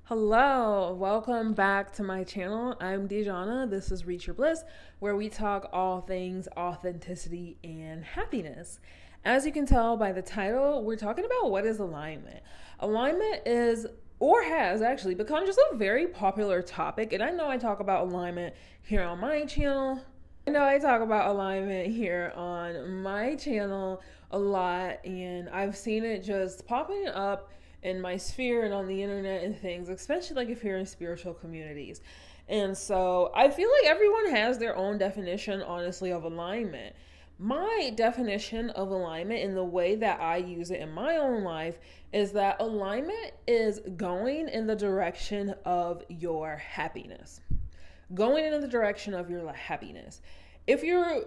Hello, welcome back to my channel. I'm DeJhauna. This is Reach Your Bliss, where we talk all things authenticity and happiness. As you can tell by the title, we're talking about what is alignment. Alignment is or has actually become just a very popular topic, and I know I talk about alignment here on my channel. I know I talk about alignment here on my channel a lot, and I've seen it just popping up in my sphere and on the internet and things, especially like if you're in spiritual communities. And so I feel like everyone has their own definition, honestly, of alignment. My definition of alignment in the way that I use it in my own life is that alignment is going in the direction of your happiness. Going in the direction of your happiness. If you're,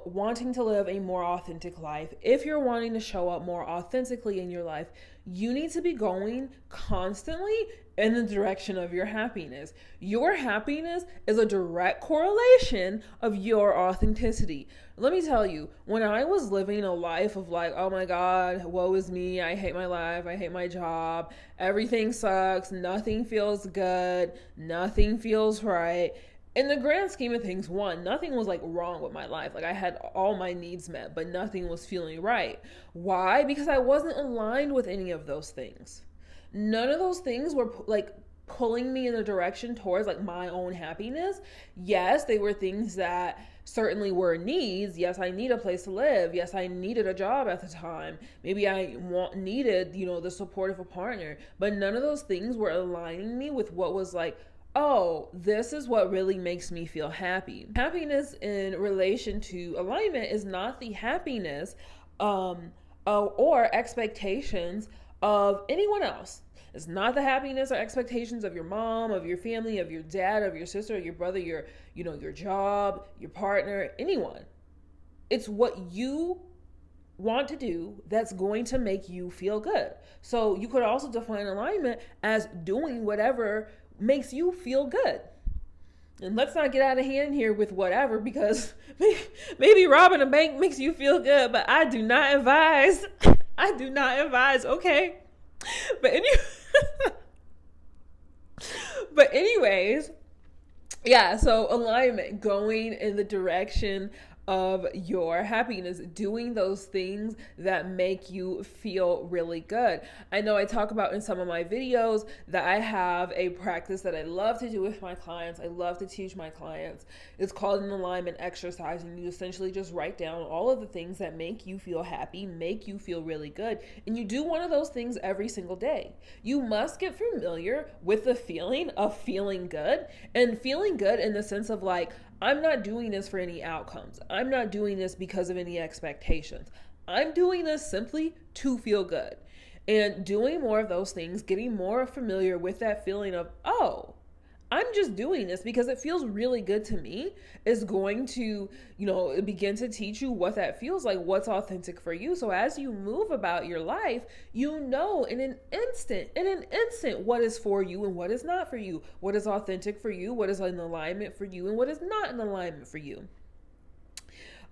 wanting to live a more authentic life, if you're wanting to show up more authentically in your life, you need to be going constantly in the direction of your happiness. Your happiness is a direct correlation of your authenticity. Let me tell you, when I was living a life of like, oh my God, woe is me, I hate my life, I hate my job, everything sucks, nothing feels good, nothing feels right. In the grand scheme of things, nothing was like wrong with my life. Like I had all my needs met, but nothing was feeling right. Why? Because I wasn't aligned with any of those things. None of those things were like pulling me in the direction towards like my own happiness. Yes, they were things that certainly were needs. Yes, I need a place to live. Yes, I needed a job at the time. Maybe I needed, the support of a partner. But none of those things were aligning me with what was like, oh, this is what really makes me feel happy. Happiness in relation to alignment is not the happiness or expectations of anyone else. It's not the happiness or expectations of your mom, of your family, of your dad, of your sister, your brother, your job, your partner, anyone. It's what you want to do that's going to make you feel good. So you could also define alignment as doing whatever makes you feel good. And let's not get out of hand here with whatever, because maybe robbing a bank makes you feel good, but I do not advise. I do not advise, okay? But anyways, yeah, so alignment, going in the direction of your happiness, doing those things that make you feel really good. I know I talk about in some of my videos that I have a practice that I love to do with my clients. I love to teach my clients. It's called an alignment exercise, and you essentially just write down all of the things that make you feel happy, make you feel really good, and you do one of those things every single day. You must get familiar with the feeling of feeling good, and feeling good in the sense of like, I'm not doing this for any outcomes. I'm not doing this because of any expectations. I'm doing this simply to feel good. And doing more of those things, getting more familiar with that feeling of, oh, I'm just doing this because it feels really good to me, is going to, begin to teach you what that feels like, what's authentic for you. So as you move about your life, in an instant, what is for you and what is not for you, what is authentic for you, what is in alignment for you, and what is not in alignment for you.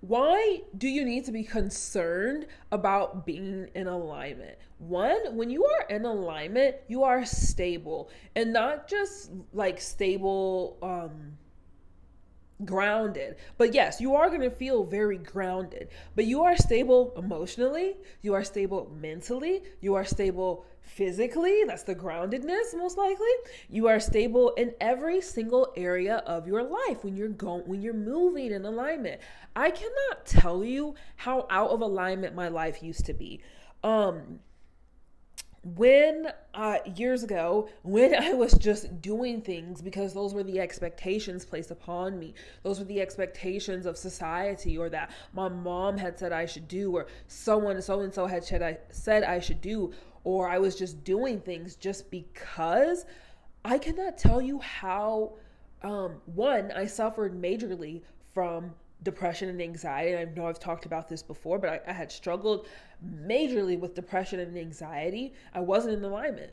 Why do you need to be concerned about being in alignment? One, when you are in alignment, you are stable, and not just like stable, grounded. But yes, you are going to feel very grounded, but you are stable emotionally, you are stable mentally, you are stable physically. That's the groundedness, most likely. You are stable in every single area of your life when you're moving in alignment. I cannot tell you how out of alignment my life used to be. When years ago, when I was just doing things because those were the expectations placed upon me, those were the expectations of society, or that my mom had said I should do, or someone so-and-so had said I should do, or I was just doing things just because, I cannot tell you how, one, I suffered majorly from depression and anxiety. And I know I've talked about this before, but I had struggled majorly with depression and anxiety. I wasn't in alignment.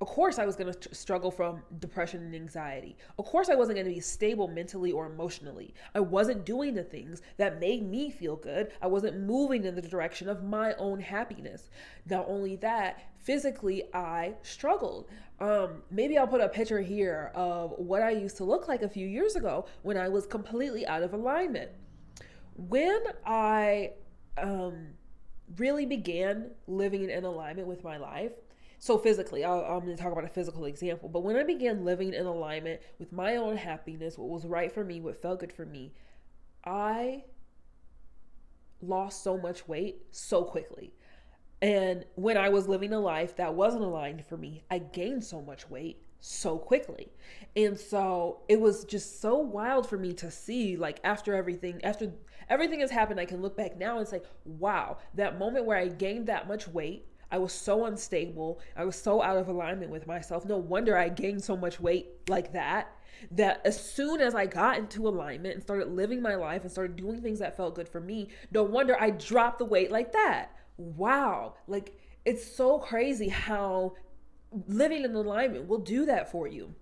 Of course, I was going to struggle from depression and anxiety. Of course, I wasn't going to be stable mentally or emotionally. I wasn't doing the things that made me feel good. I wasn't moving in the direction of my own happiness. Not only that, physically, I struggled. Maybe I'll put a picture here of what I used to look like a few years ago when I was completely out of alignment. When I really began living in alignment with my life, so physically, I'm going to talk about a physical example, but when I began living in alignment with my own happiness, what was right for me, what felt good for me, I lost so much weight so quickly. And when I was living a life that wasn't aligned for me, I gained so much weight so quickly. And so it was just so wild for me to see, like, after everything has happened, I can look back now and say, wow, that moment where I gained that much weight, I was so unstable, I was so out of alignment with myself. No wonder I gained so much weight like that as soon as I got into alignment and started living my life and started doing things that felt good for me, no wonder I dropped the weight like that. Wow. Like, it's so crazy how living in alignment will do that for you.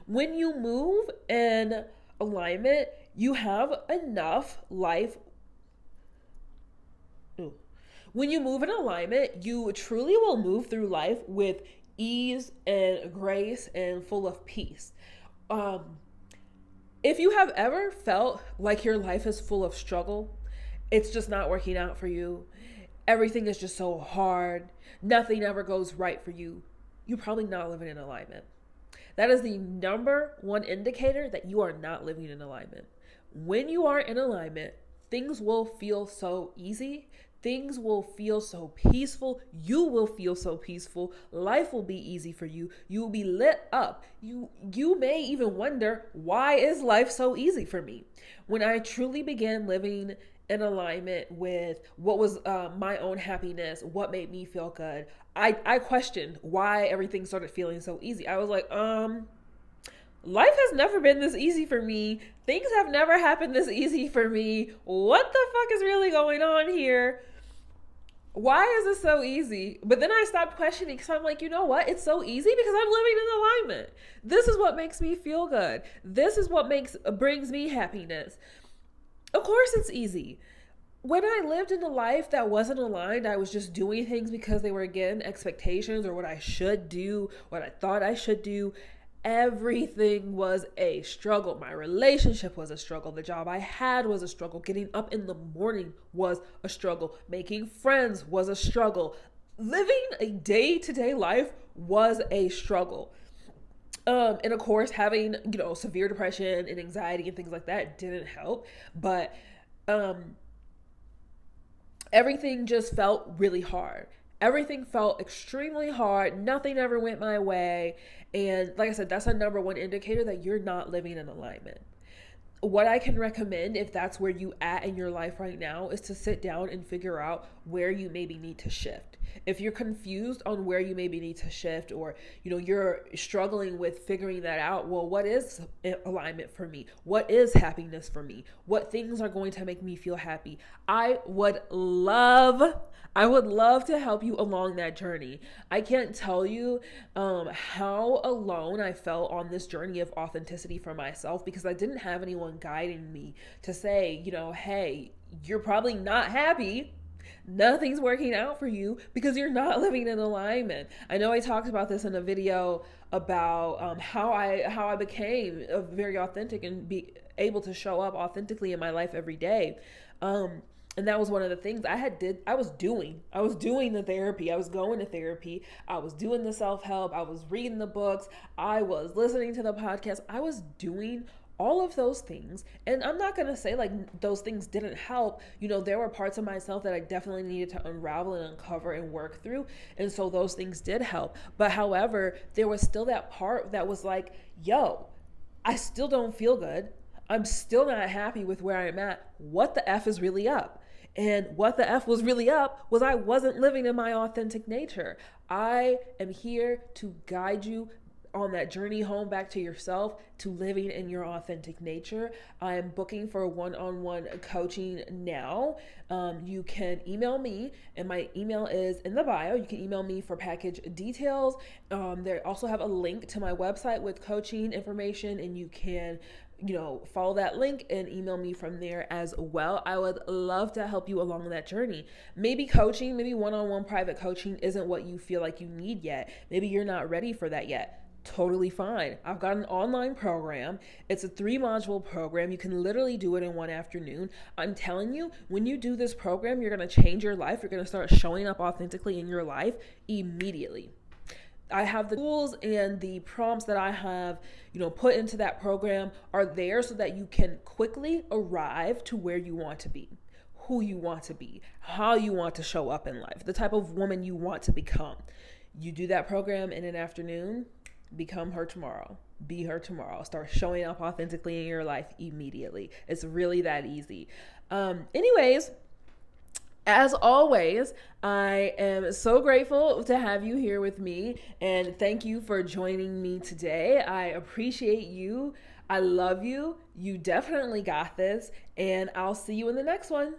When you move in alignment, you have enough life. When you move in alignment, you truly will move through life with ease and grace and full of peace. If you have ever felt like your life is full of struggle, it's just not working out for you, everything is just so hard, nothing ever goes right for you, you're probably not living in alignment. That is the number one indicator that you are not living in alignment. When you are in alignment, things will feel so easy. Things will feel so peaceful. You will feel so peaceful. Life will be easy for you. You will be lit up. You may even wonder, why is life so easy for me? When I truly began living in alignment with what was my own happiness, what made me feel good, I questioned why everything started feeling so easy. I was like, life has never been this easy for me. Things have never happened this easy for me. What the fuck is really going on here? Why is this so easy? But then I stopped questioning because I'm like, you know what? It's so easy because I'm living in alignment. This is what makes me feel good. This is what brings me happiness. Of course it's easy. When I lived in a life that wasn't aligned, I was just doing things because they were, again, expectations or what I should do, what I thought I should do. Everything was a struggle. My relationship was a struggle. The job I had was a struggle. Getting up in the morning was a struggle. Making friends was a struggle. Living a day-to-day life was a struggle. And of course, having, severe depression and anxiety and things like that didn't help. But everything just felt really hard. Everything felt extremely hard. Nothing ever went my way. And like I said, that's a number one indicator that you're not living in alignment. What I can recommend, if that's where you at in your life right now, is to sit down and figure out where you maybe need to shift. If you're confused on where you maybe need to shift, or you're struggling with figuring that out, well, what is alignment for me? What is happiness for me? What things are going to make me feel happy? I would love to help you along that journey. I can't tell you how alone I felt on this journey of authenticity for myself, because I didn't have anyone guiding me to say, hey, you're probably not happy. Nothing's working out for you because you're not living in alignment. I know I talked about this in a video about how I became very authentic and be able to show up authentically in my life every day. And that was one of the things I was doing the therapy. I was going to therapy. I was doing the self-help. I was reading the books. I was listening to the podcast. I was doing all of those things. And I'm not going to say like those things didn't help. There were parts of myself that I definitely needed to unravel and uncover and work through. And so those things did help. But however, there was still that part that was like, yo, I still don't feel good. I'm still not happy with where I'm at. What the F is really up? And what the F was really up was I wasn't living in my authentic nature. I am here to guide you on that journey home back to yourself, to living in your authentic nature, I am booking for one-on-one coaching now. You can email me, and my email is in the bio. You can email me for package details. They also have a link to my website with coaching information, and you can follow that link and email me from there as well. I would love to help you along that journey. Maybe coaching, maybe one-on-one private coaching isn't what you feel like you need yet. Maybe you're not ready for that yet. Totally fine. I've got an online program. It's a 3-module program. You can literally do it in one afternoon. I'm telling you, when you do this program, you're going to change your life. You're going to start showing up authentically in your life immediately. I have the tools and the prompts that I have, put into that program are there so that you can quickly arrive to where you want to be, who you want to be, how you want to show up in life, the type of woman you want to become. You do that program in an afternoon, become her tomorrow, be her tomorrow, start showing up authentically in your life immediately. It's really that easy. Anyways, as always, I am so grateful to have you here with me, and thank you for joining me today. I appreciate you. I love you. You definitely got this, and I'll see you in the next one.